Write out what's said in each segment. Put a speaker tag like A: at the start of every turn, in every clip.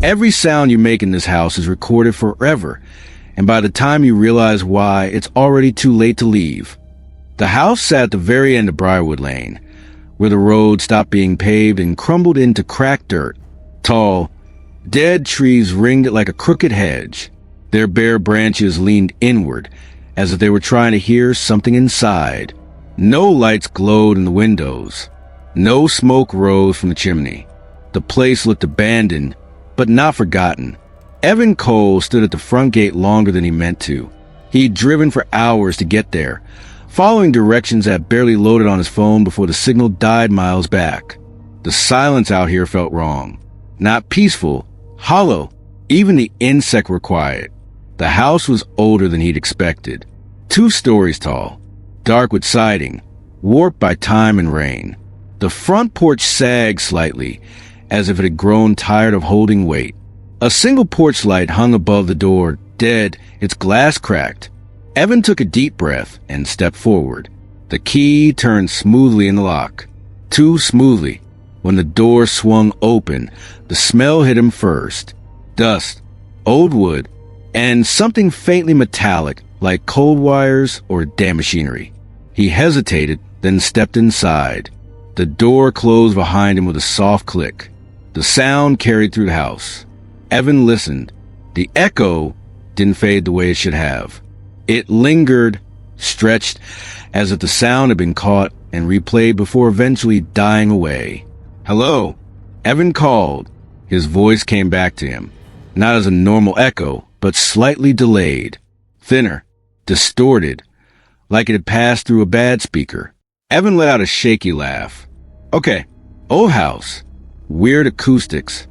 A: Every sound you make in this house is recorded forever, and by the time you realize why, it's already too late to leave. The house sat at the very end of Briarwood Lane, where the road stopped being paved and crumbled into cracked dirt. Tall, dead trees ringed it like a crooked hedge. Their bare branches leaned inward, as if they were trying to hear something inside. No lights glowed in the windows. No smoke rose from the chimney. The place looked abandoned, but not forgotten. Evan Cole stood at the front gate longer than he meant to. He'd driven for hours to get there, following directions that barely loaded on his phone before the signal died miles back. The silence out here felt wrong. Not peaceful, hollow. Even the insects were quiet. The house was older than he'd expected. 2 stories tall, dark with siding, warped by time and rain. The front porch sagged slightly, as if it had grown tired of holding weight. A single porch light hung above the door, dead, its glass cracked. Evan took a deep breath and stepped forward. The key turned smoothly in the lock. Too smoothly. When the door swung open, the smell hit him first. Dust, old wood, and something faintly metallic, like cold wires or damn machinery. He hesitated, then stepped inside. The door closed behind him with a soft click. The sound carried through the house. Evan listened. The echo didn't fade the way it should have. It lingered, stretched, as if the sound had been caught and replayed before eventually dying away. "Hello," Evan called. His voice came back to him, not as a normal echo, but slightly delayed, thinner, distorted, like it had passed through a bad speaker. Evan let out a shaky laugh. "Okay, old house, weird acoustics."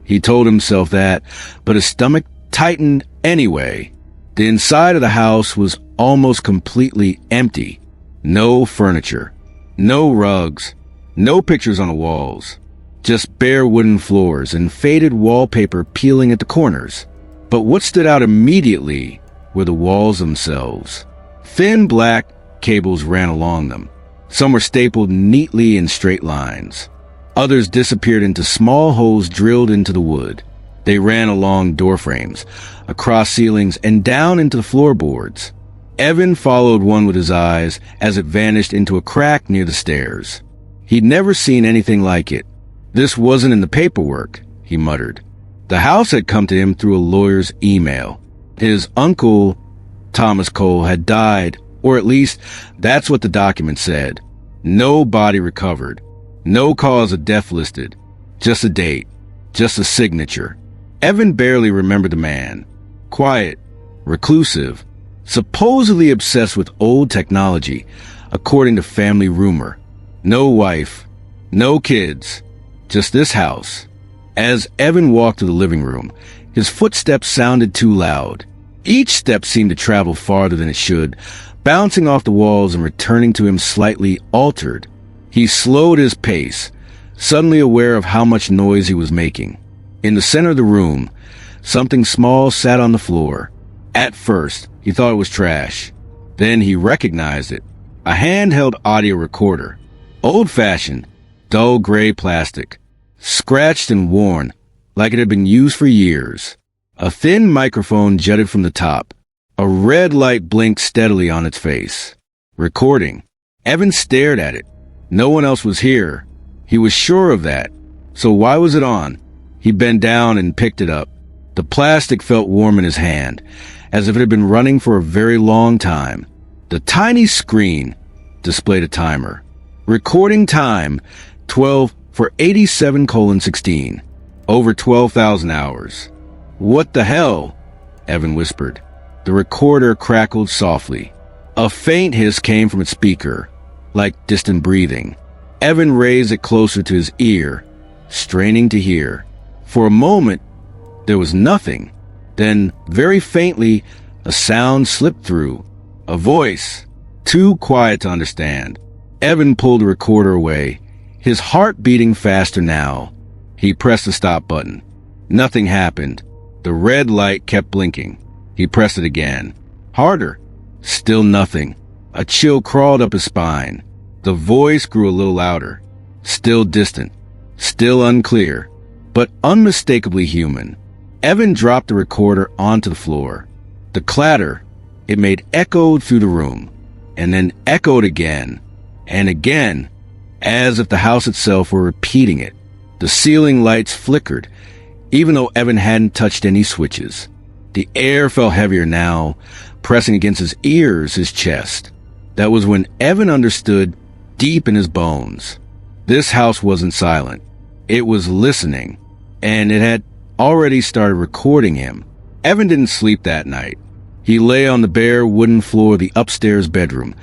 A: He told himself that, but his stomach tightened anyway. The inside of the house was almost completely empty. No furniture, no rugs, no pictures on the walls, just bare wooden floors and faded wallpaper peeling at the corners. But what stood out immediately were the walls themselves. Thin black cables ran along them. Some were stapled neatly in straight lines. Others disappeared into small holes drilled into the wood. They ran along door frames, across ceilings, and down into the floorboards. Evan followed one with his eyes as it vanished into a crack near the stairs. He'd never seen anything like it. "This wasn't in the paperwork," he muttered. The house had come to him through a lawyer's email. His uncle, Thomas Cole, had died, or at least that's what the document said. No body recovered. No cause of death listed. Just a date. Just a signature. Evan barely remembered the man. Quiet, reclusive, supposedly obsessed with old technology, according to family rumor. No wife, no kids, just this house. As Evan walked to the living room, his footsteps sounded too loud. Each step seemed to travel farther than it should, bouncing off the walls and returning to him slightly altered. He slowed his pace, suddenly aware of how much noise he was making. In the center of the room, something small sat on the floor. At first, he thought it was trash. Then he recognized it. A handheld audio recorder. Old-fashioned, dull gray plastic. Scratched and worn, like it had been used for years. A thin microphone jutted from the top. A red light blinked steadily on its face. Recording. Evan stared at it. No one else was here. He was sure of that. So why was it on? He bent down and picked it up. The plastic felt warm in his hand, as if it had been running for a very long time. The tiny screen displayed a timer. Recording time, 12 for 87:16. Over 12,000 hours. "What the hell?" Evan whispered. The recorder crackled softly. A faint hiss came from its speaker, like distant breathing. Evan raised it closer to his ear, straining to hear. For a moment, there was nothing. Then, very faintly, a sound slipped through. A voice, too quiet to understand. Evan pulled the recorder away, his heart beating faster now. He pressed the stop button. Nothing happened. The red light kept blinking. He pressed it again. Harder. Still nothing. A chill crawled up his spine. The voice grew a little louder. Still distant. Still unclear. but unmistakably human. Evan dropped the recorder onto the floor. The clatter it made echoed through the room, and then echoed again, and again, as if the house itself were repeating it. The ceiling lights flickered, even though Evan hadn't touched any switches. The air felt heavier now, pressing against his ears, his chest. That was when Evan understood deep in his bones. This house wasn't silent. It was listening, and it had already started recording him. Evan didn't sleep that night. He lay on the bare wooden floor of the upstairs bedroom,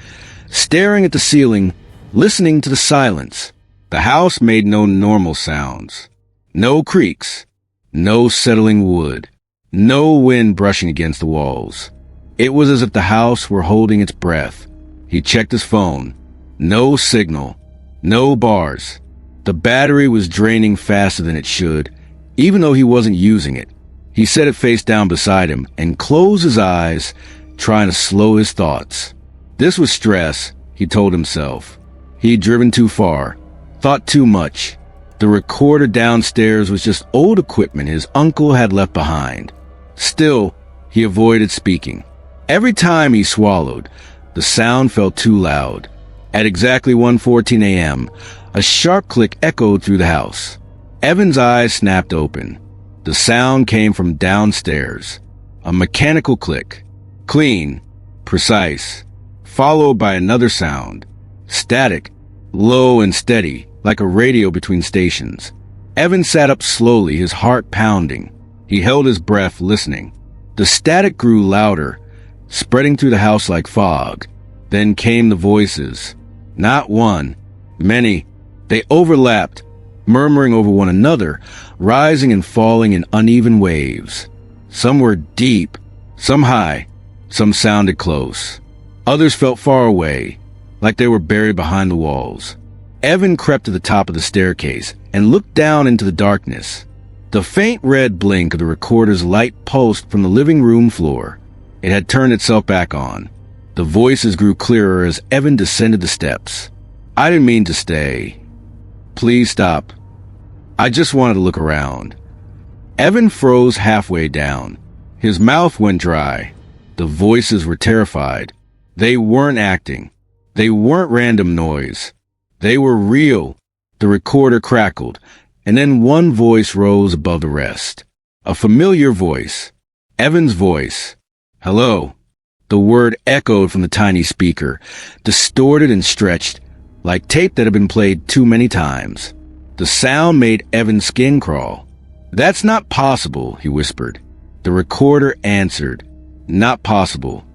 A: staring at the ceiling, listening to the silence. The house made no normal sounds. No creaks. No settling wood. No wind brushing against the walls. It was as if the house were holding its breath. He checked his phone. No signal. No bars. The battery was draining faster than it should, even though he wasn't using it. He set it face down beside him and closed his eyes, trying to slow his thoughts. This was stress, he told himself. He'd driven too far, thought too much. The recorder downstairs was just old equipment his uncle had left behind. Still, he avoided speaking. Every time he swallowed, the sound felt too loud. At exactly 1:14 a.m., a sharp click echoed through the house. Evan's eyes snapped open. The sound came from downstairs. A mechanical click. Clean. Precise. Followed by another sound. Static. Low and steady, like a radio between stations. Evan sat up slowly, his heart pounding. He held his breath, listening. The static grew louder, spreading through the house like fog. Then came the voices. Not one. Many. They overlapped, murmuring over one another, rising and falling in uneven waves. Some were deep, some high, some sounded close. Others felt far away, like they were buried behind the walls. Evan crept to the top of the staircase and looked down into the darkness. The faint red blink of the recorder's light pulsed from the living room floor. It had turned itself back on. The voices grew clearer as Evan descended the steps. I didn't mean to stay. Please stop. I just wanted to look around. Evan froze halfway down. His mouth went dry. The voices were terrified. They weren't acting. They weren't random noise. They were real. The recorder crackled, and then one voice rose above the rest. A familiar voice. Evan's voice. Hello. The word echoed from the tiny speaker, distorted and stretched, like tape that had been played too many times. The sound made Evan's skin crawl. That's not possible, he whispered. The recorder answered. Not possible.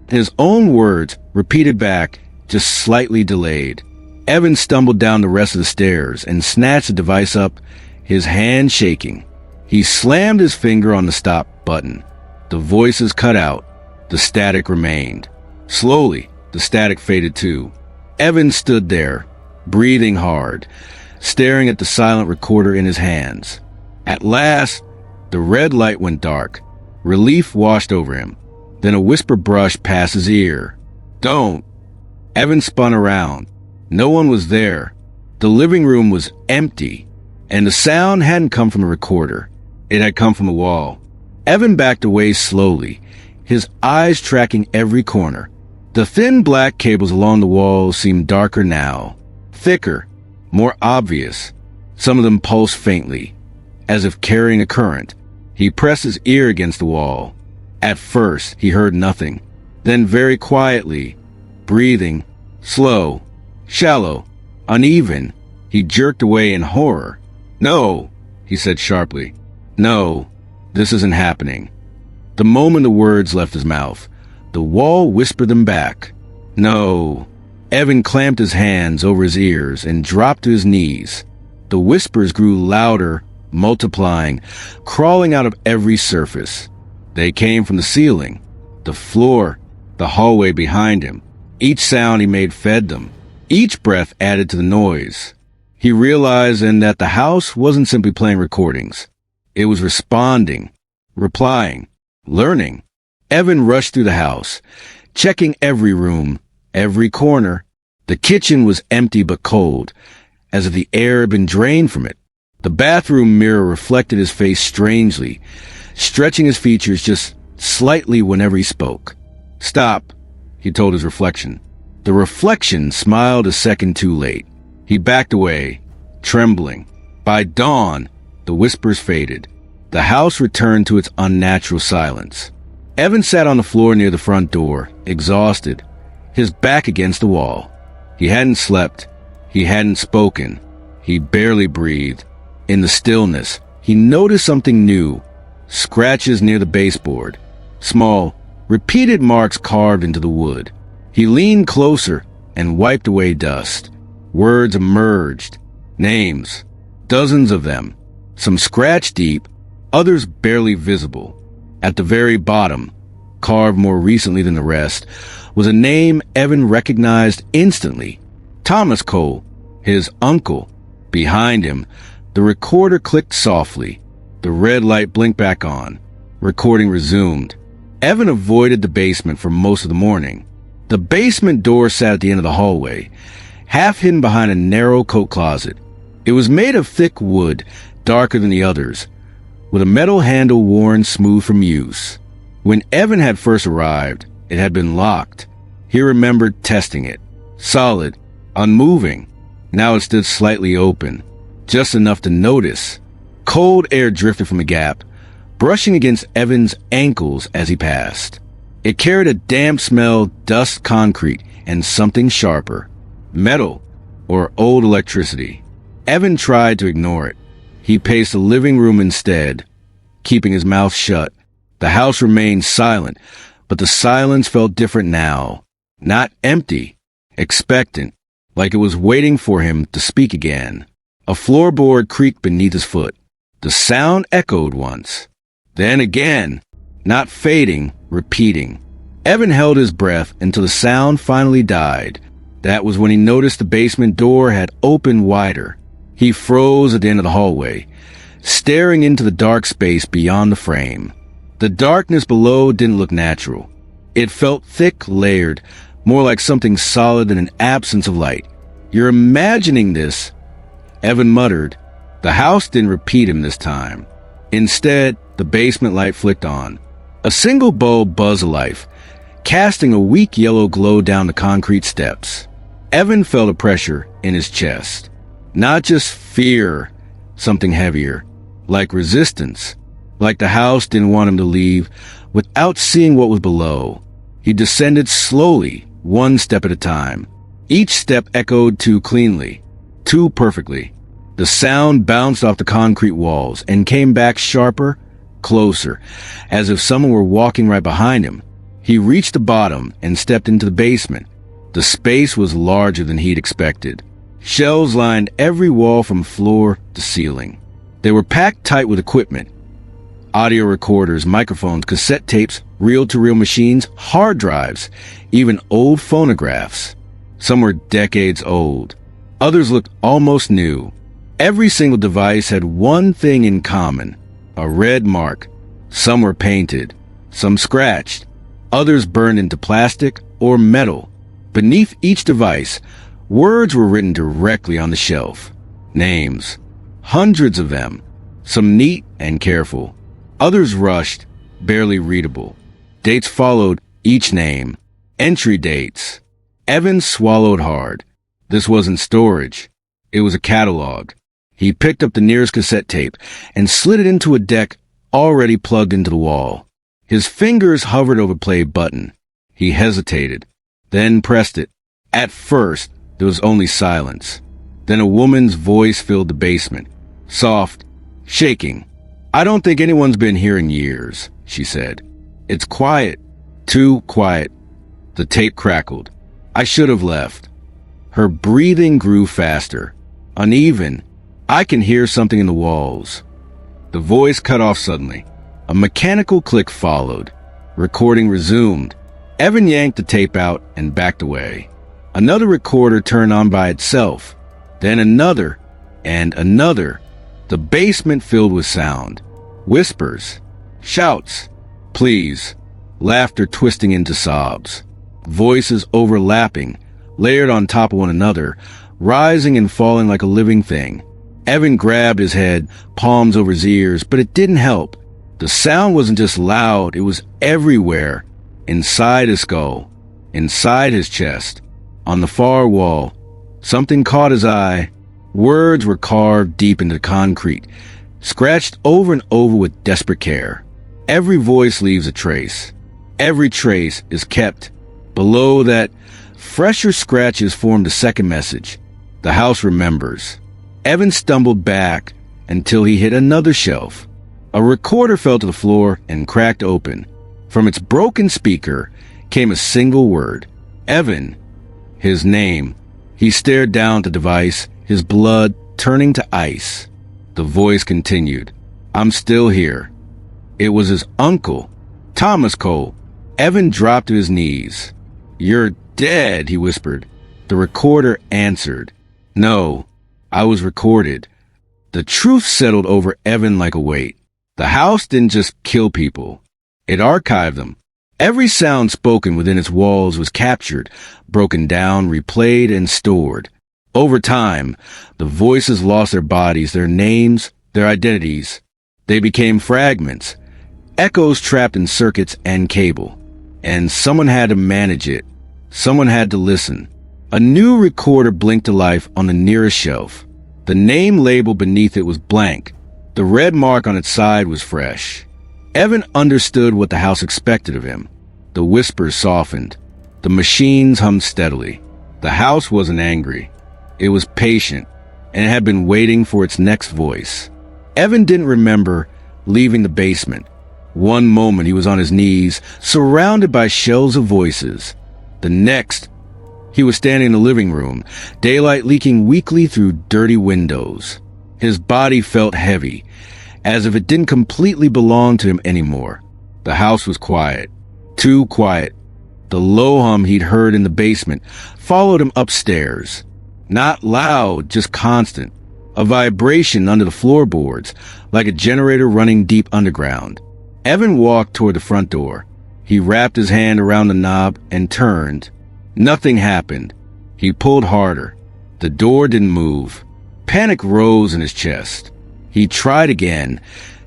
A: His own words repeated back, just slightly delayed. Evan stumbled down the rest of the stairs and snatched the device up, his hand shaking. He slammed his finger on the stop button. The voices cut out. The static remained. Slowly, the static faded too. Evan stood there, breathing hard, staring at the silent recorder in his hands. At last, the red light went dark. Relief washed over him. Then a whisper brushed past his ear. Don't. Evan spun around. No one was there. The living room was empty, and the sound hadn't come from the recorder. It had come from the wall. Evan backed away slowly, his eyes tracking every corner. The thin black cables along the walls seemed darker now, thicker, more obvious. Some of them pulsed faintly, as if carrying a current. He pressed his ear against the wall. At first, he heard nothing. Then very quietly, breathing, slow, shallow, uneven, he jerked away in horror. No, he said sharply. No, this isn't happening. The moment the words left his mouth, the wall whispered them back. No. Evan clamped his hands over his ears and dropped to his knees. The whispers grew louder, multiplying, crawling out of every surface. They came from the ceiling, the floor, the hallway behind him. Each sound he made fed them. Each breath added to the noise. He realized then that the house wasn't simply playing recordings. It was responding, replying, learning. Evan rushed through the house, checking every room, every corner. The kitchen was empty but cold, as if the air had been drained from it. The bathroom mirror reflected his face strangely, stretching his features just slightly whenever he spoke. "Stop," he told his reflection. The reflection smiled a second too late. He backed away, trembling. By dawn, the whispers faded. The house returned to its unnatural silence. Evan sat on the floor near the front door, exhausted, his back against the wall. He hadn't slept. He hadn't spoken. He barely breathed. In the stillness, he noticed something new. Scratches near the baseboard. Small, repeated marks carved into the wood. He leaned closer and wiped away dust. Words emerged. Names. Dozens of them. Some scratched deep, others barely visible. At the very bottom, carved more recently than the rest, was a name Evan recognized instantly. Thomas Cole, his uncle. Behind him, the recorder clicked softly. The red light blinked back on. Recording resumed. Evan avoided the basement for most of the morning. The basement door sat at the end of the hallway, half hidden behind a narrow coat closet. It was made of thick wood, darker than the others, with a metal handle worn smooth from use. When Evan had first arrived, it had been locked. He remembered testing it. Solid, unmoving. Now it stood slightly open, just enough to notice. Cold air drifted from the gap, brushing against Evan's ankles as he passed. It carried a damp smell, dust, concrete, and something sharper. Metal, or old electricity. Evan tried to ignore it. He paced the living room instead, keeping his mouth shut. The house remained silent, but the silence felt different now. Not empty, expectant, like it was waiting for him to speak again. A floorboard creaked beneath his foot. The sound echoed once. Then again, not fading, repeating. Evan held his breath until the sound finally died. That was when he noticed the basement door had opened wider. He froze at the end of the hallway, staring into the dark space beyond the frame. The darkness below didn't look natural. It felt thick, layered, more like something solid than an absence of light. "You're imagining this," Evan muttered. The house didn't repeat him this time. Instead, the basement light flicked on. A single bulb buzzed alife, casting a weak yellow glow down the concrete steps. Evan felt a pressure in his chest. Not just fear, something heavier, like resistance, like the house didn't want him to leave without seeing what was below. He descended slowly, one step at a time. Each step echoed too cleanly, too perfectly. The sound bounced off the concrete walls and came back sharper, closer, as if someone were walking right behind him. He reached the bottom and stepped into the basement. The space was larger than he'd expected. Shelves lined every wall from floor to ceiling. They were packed tight with equipment. Audio recorders, microphones, cassette tapes, reel-to-reel machines, hard drives, even old phonographs. Some were decades old. Others looked almost new. Every single device had one thing in common, a red mark. Some were painted, some scratched, others burned into plastic or metal. Beneath each device, words were written directly on the shelf. Names. Hundreds of them. Some neat and careful. Others rushed, barely readable. Dates followed each name. Entry dates. Evan swallowed hard. This wasn't storage. It was a catalog. He picked up the nearest cassette tape and slid it into a deck already plugged into the wall. His fingers hovered over the play button. He hesitated, then pressed it. At first, there was only silence. Then a woman's voice filled the basement. Soft, shaking. "I don't think anyone's been here in years," she said. "It's quiet. Too quiet." The tape crackled. "I should have left." Her breathing grew faster, uneven. "I can hear something in the walls." The voice cut off suddenly. A mechanical click followed. Recording resumed. Evan yanked the tape out and backed away. Another recorder turned on by itself. Then another, and another. The basement filled with sound. Whispers. Shouts. Pleas. Laughter twisting into sobs. Voices overlapping, layered on top of one another, rising and falling like a living thing. Evan grabbed his head, palms over his ears, but it didn't help. The sound wasn't just loud, it was everywhere. Inside his skull, inside his chest, on the far wall. Something caught his eye. Words were carved deep into the concrete, scratched over and over with desperate care. Every voice leaves a trace. Every trace is kept. Below that, fresher scratches formed a second message. The house remembers. Evan stumbled back until he hit another shelf. A recorder fell to the floor and cracked open. From its broken speaker came a single word. Evan. His name. He stared down at the device, his blood turning to ice. The voice continued. I'm still here. It was his uncle, Thomas Cole. Evan dropped to his knees. You're dead, he whispered. The recorder answered. No, I was recorded. The truth settled over Evan like a weight. The house didn't just kill people. It archived them. Every sound spoken within its walls was captured, broken down, replayed, and stored. Over time, the voices lost their bodies, their names, their identities. They became fragments, echoes trapped in circuits and cable. And someone had to manage it. Someone had to listen. A new recorder blinked to life on the nearest shelf. The name label beneath it was blank. The red mark on its side was fresh. Evan understood what the house expected of him. The whispers softened. The machines hummed steadily. The house wasn't angry. It was patient, and it had been waiting for its next voice. Evan didn't remember leaving the basement. One moment he was on his knees, surrounded by shells of voices. The next, he was standing in the living room, daylight leaking weakly through dirty windows. His body felt heavy, as if it didn't completely belong to him anymore. The house was quiet. Too quiet. The low hum he'd heard in the basement followed him upstairs. Not loud, just constant. A vibration under the floorboards, like a generator running deep underground. Evan walked toward the front door. He wrapped his hand around the knob and turned. Nothing happened. He pulled harder. The door didn't move. Panic rose in his chest. He tried again,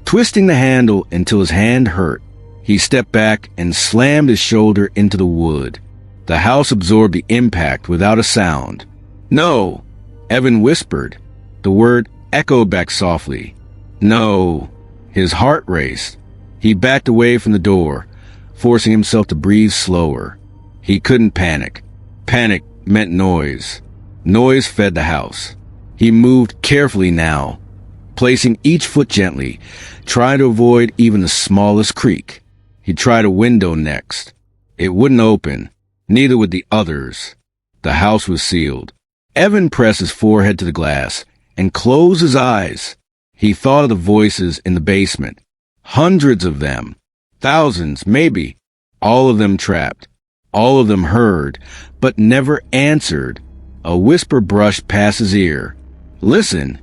A: twisting the handle until his hand hurt. He stepped back and slammed his shoulder into the wood. The house absorbed the impact without a sound. No, Evan whispered. The word echoed back softly. No. His heart raced. He backed away from the door, forcing himself to breathe slower. He couldn't panic. Panic meant noise. Noise fed the house. He moved carefully now, placing each foot gently, trying to avoid even the smallest creak. He tried a window next. It wouldn't open. Neither would the others. The house was sealed. Evan pressed his forehead to the glass and closed his eyes. He thought of the voices in the basement. Hundreds of them. Thousands, maybe. All of them trapped. All of them heard, but never answered. A whisper brushed past his ear. Listen.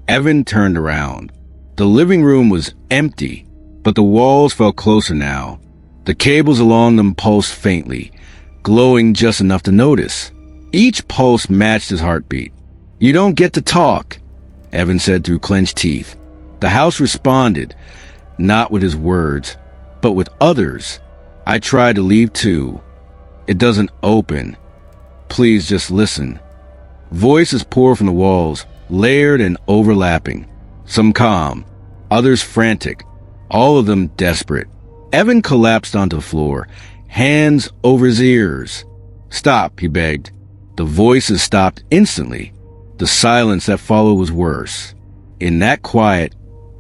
A: Evan turned around. The living room was empty, but the walls felt closer now. The cables along them pulsed faintly, glowing just enough to notice. Each pulse matched his heartbeat. You don't get to talk, Evan said through clenched teeth. The house responded, not with his words, but with others. I tried to leave too. It doesn't open. Please just listen. Voices pour from the walls, layered and overlapping. Some calm, others frantic, all of them desperate. Evan collapsed onto the floor, hands over his ears. Stop, he begged. The voices stopped instantly. The silence that followed was worse. In that quiet,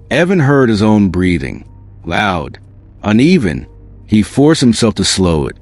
A: Evan heard his own breathing. Loud, uneven. He forced himself to slow it,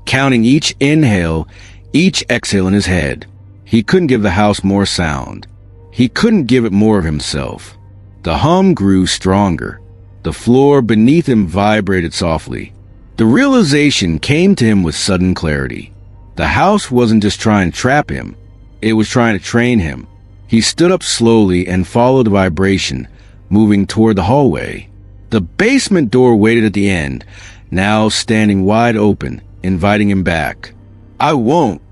A: counting each inhale, each exhale in his head. He couldn't give the house more sound. He couldn't give it more of himself. The hum grew stronger. The floor beneath him vibrated softly. The realization came to him with sudden clarity. The house wasn't just trying to trap him. It was trying to train him. He stood up slowly and followed the vibration, moving toward the hallway. The basement door waited at the end, now standing wide open, inviting him back. I won't,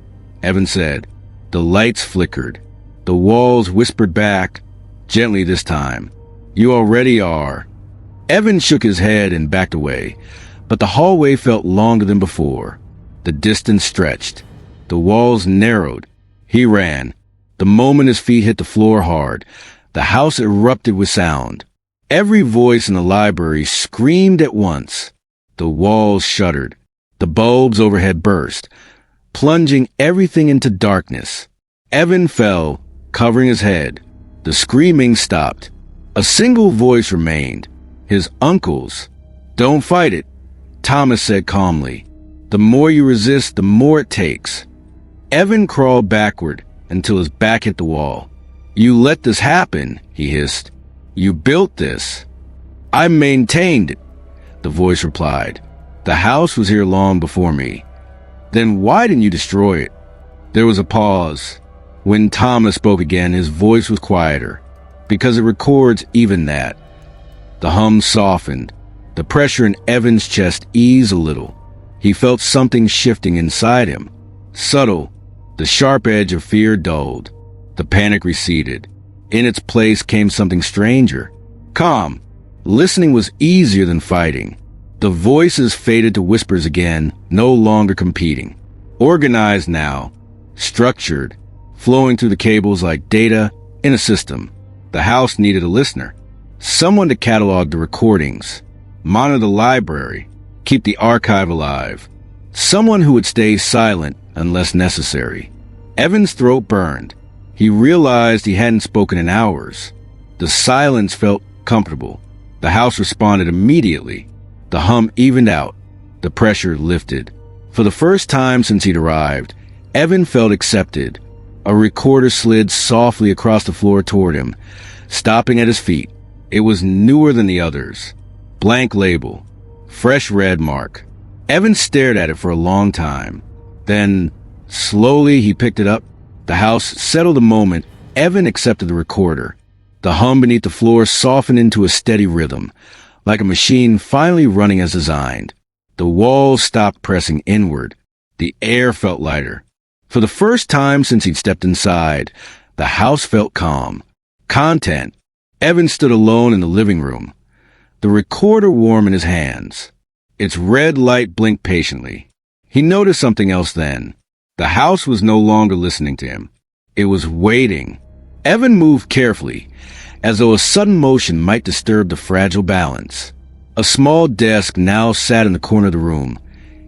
A: Evan said. The lights flickered. The walls whispered back, Gently this time. You already are. Evan shook his head and backed away, but the hallway felt longer than before. The distance stretched. The walls narrowed. He ran. The moment his feet hit the floor hard, the house erupted with sound. Every voice in the library screamed at once. The walls shuddered. The bulbs overhead burst, plunging everything into darkness. Evan fell, covering his head. The screaming stopped. A single voice remained. His uncle's. "Don't fight it," Thomas said calmly. "The more you resist, the more it takes." Evan crawled backward until his back hit the wall. "You let this happen," he hissed. "You built this." "I maintained it," the voice replied. "The house was here long before me." "Then why didn't you destroy it?" There was a pause. When Thomas spoke again, his voice was quieter, because it records even that. The hum softened. The pressure in Evan's chest eased a little. He felt something shifting inside him. Subtle. The sharp edge of fear dulled. The panic receded. In its place came something stranger. Calm. Listening was easier than fighting. The voices faded to whispers again, no longer competing. Organized now. Structured. Flowing through the cables like data in a system. The house needed a listener. Someone to catalog the recordings. Monitor the library. Keep the archive alive. Someone who would stay silent unless necessary. Evan's throat burned. He realized he hadn't spoken in hours. The silence felt comfortable. The house responded immediately. The hum evened out. The pressure lifted. For the first time since he'd arrived, Evan felt accepted. A recorder slid softly across the floor toward him, stopping at his feet. It was newer than the others. Blank label. Fresh red mark. Evan stared at it for a long time. Then, slowly, he picked it up. The house settled a moment. Evan accepted the recorder. The hum beneath the floor softened into a steady rhythm, like a machine finally running as designed. The walls stopped pressing inward. The air felt lighter. For the first time since he'd stepped inside, the house felt calm. Content. Evan stood alone in the living room, the recorder warm in his hands. Its red light blinked patiently. He noticed something else then. The house was no longer listening to him. It was waiting. Evan moved carefully, as though a sudden motion might disturb the fragile balance. A small desk now sat in the corner of the room.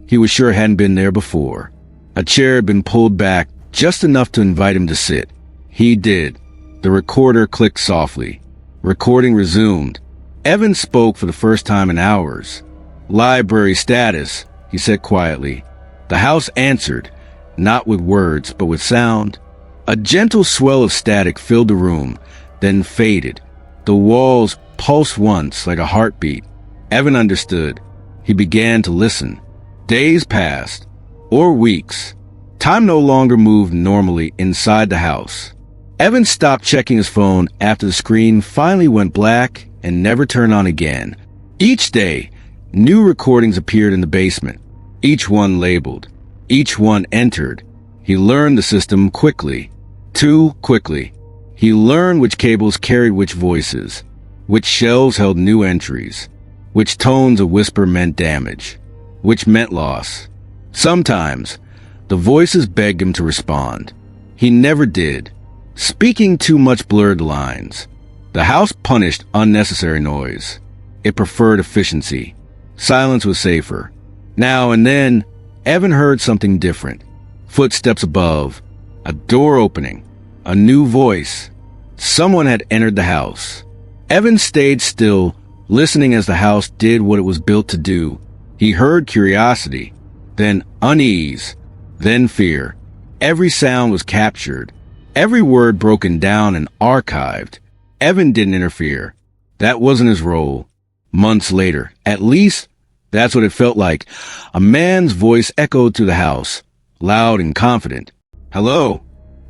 A: He was sure it hadn't been there before. A chair had been pulled back just enough to invite him to sit. He did. The recorder clicked softly. Recording resumed. Evan spoke for the first time in hours. "Library status," he said quietly. The house answered, not with words, but with sound. A gentle swell of static filled the room, then faded. The walls pulsed once like a heartbeat. Evan understood. He began to listen. Days passed, or weeks. Time no longer moved normally inside the house. Evan stopped checking his phone after the screen finally went black and never turned on again. Each day, new recordings appeared in the basement, each one labeled, each one entered. He learned the system quickly, too quickly. He learned which cables carried which voices, which shelves held new entries, which tones a whisper meant damage, which meant loss. Sometimes, the voices begged him to respond. He never did. Speaking too much blurred the lines. The house punished unnecessary noise. It preferred efficiency. Silence was safer. Now and then, Evan heard something different. Footsteps above, a door opening, a new voice. Someone had entered the house. Evan stayed still, listening as the house did what it was built to do. He heard curiosity, then unease, then fear. Every sound was captured. Every word broken down and archived. Evan didn't interfere. That wasn't his role. Months later, at least, that's what it felt like. A man's voice echoed through the house, loud and confident. "Hello."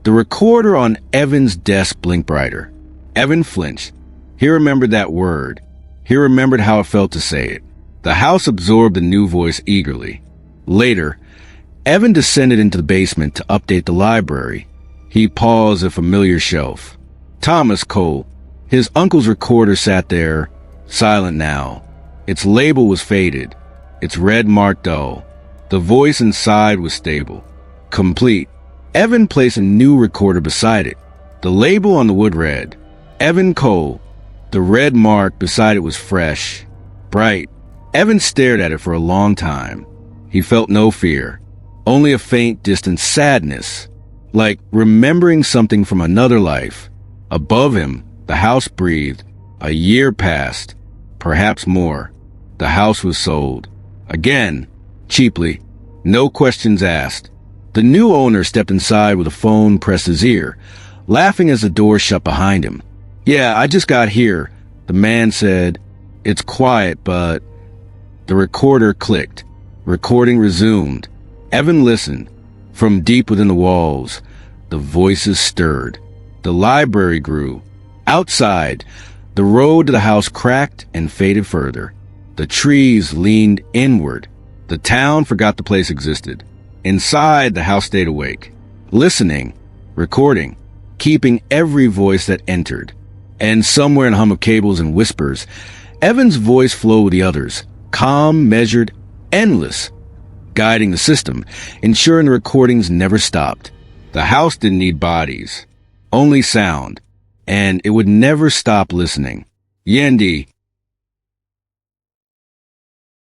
A: The recorder on Evan's desk blinked brighter. Evan flinched. He remembered that word. He remembered how it felt to say it. The house absorbed the new voice eagerly. Later, Evan descended into the basement to update the library. He paused at a familiar shelf. Thomas Cole. His uncle's recorder sat there, silent now. Its label was faded, its red marked dull. The voice inside was stable, complete. Evan placed a new recorder beside it. The label on the wood read, Evan Cole. The red mark beside it was fresh, bright. Evan stared at it for a long time. He felt no fear, only a faint, distant sadness, like remembering something from another life. Above him, the house breathed. A year passed, perhaps more. The house was sold. Again, cheaply, no questions asked. The new owner stepped inside with a phone pressed to his ear, laughing as the door shut behind him. "Yeah, I just got here," the man said. "It's quiet, but—" The recorder clicked. Recording resumed. Evan listened. From deep within the walls, the voices stirred. The library grew. Outside, the road to the house cracked and faded further. The trees leaned inward. The town forgot the place existed. Inside, the house stayed awake, listening, recording, keeping every voice that entered. And somewhere in a hum of cables and whispers, Evan's voice flowed with the others, calm, measured, endless, guiding the system, ensuring the recordings never stopped. The house didn't need bodies, only sound, and it would never stop listening. Yendi,